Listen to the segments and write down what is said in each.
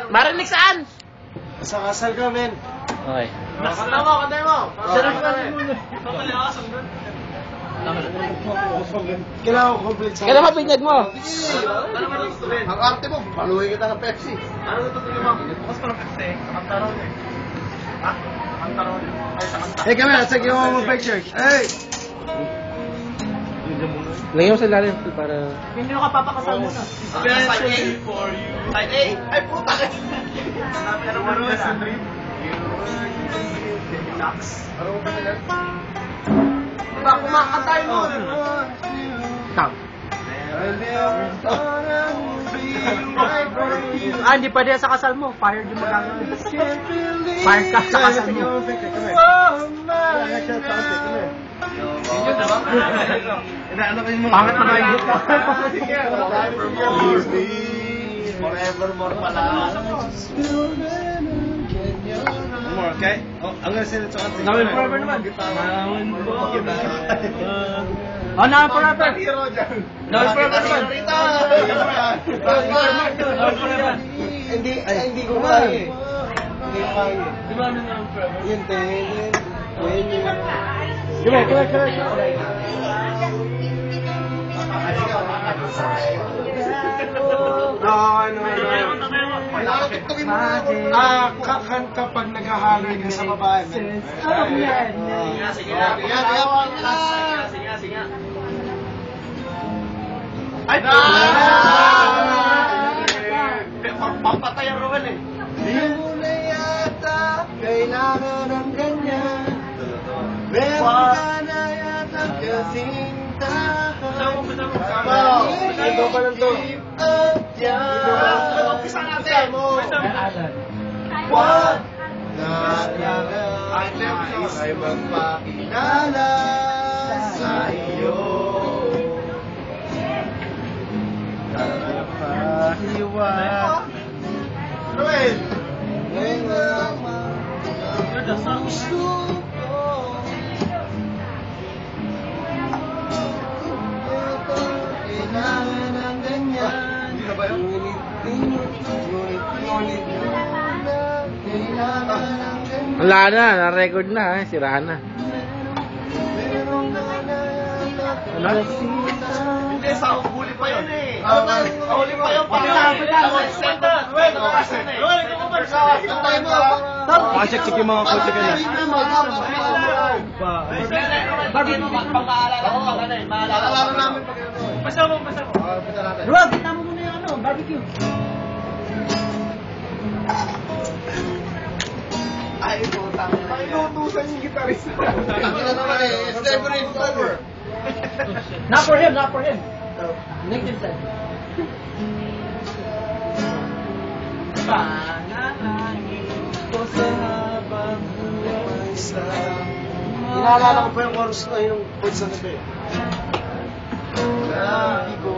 Marinig saan? Sa kasal ka, men. Okay. Kanta mo. Sarap ka. Kailangan ko complete sa... Kailan mabinyag mo? Ang arte mo, paluhin kita ng Pepsi. Ano ito tingin mo? Bukas ko ng Pepsi. Kakanta raw niya. Ha? Kakanta raw niya. Ay, kakanta. Hey, come here. Let's take you home a picture. Hey! Lagyan mo sa lalim para... Hindi nyo ka papakasal muna. Side A for you. Side A? Ay, puta ka! Ano ba naman sa dream? Relax. Ano ba nila? Diba, kumakantay mo! Stop. Hindi pwede sa kasal mo. Fired yung magagawin. Fired ka sa kasal mo. Pangit na kayo. Forevermore pala. One more, okay? Oh, I'm gonna sing it to Auntie. Gawin forever naman. Oh, na forever. Gawin forever naman. Hindi ko kaya eh. Hindi ko kaya eh. Di ba ano na forever? Yun, ten. Come on. Tuktukin mo na ako. Kapag naghahaloy ka sa babae. Sige. Ay! Pampatay ang Roel eh. Di mo na yata kailangan ng ganyan. Meron ka na yata kasing tahan. Ito pa lang to. Umpisa natin. What? Nais ay magpakilala sa iyo. Nakahiwa. Noel! Gusto ko. Kailangan ng ganyan. Hindi na ba yun? Ngunit kailangan ng ganyan. Wala na. Na-record na. Sirahan na. Meron ka na yata Hindi, sa huli pa yun eh. Ah, Huli pa yun. Center. Roel, Antay mo. Check yung mga kotse ka na. Maalala namin pag ano. Basta mo. Pita natin. Rob, kita mo muna yung ano, barbecue. Ay, putang. Ay, inuutusan yung gitarista. Tangin na naman eh. It's never over. Not for him. Nick said. Inaalala ko pa yung chorus na yung chords na ito eh. Lagi ko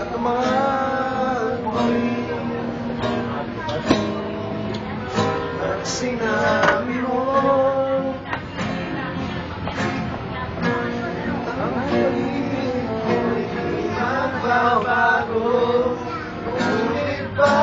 at mahal mo'y at sinabi mo ang pag-ibig mo'y magbabago ngunit ba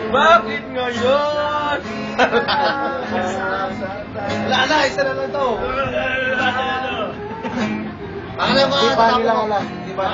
Bakit ngayon? Wala na, isa na lang to. Alam mo, Di pa nila alam. Di ba?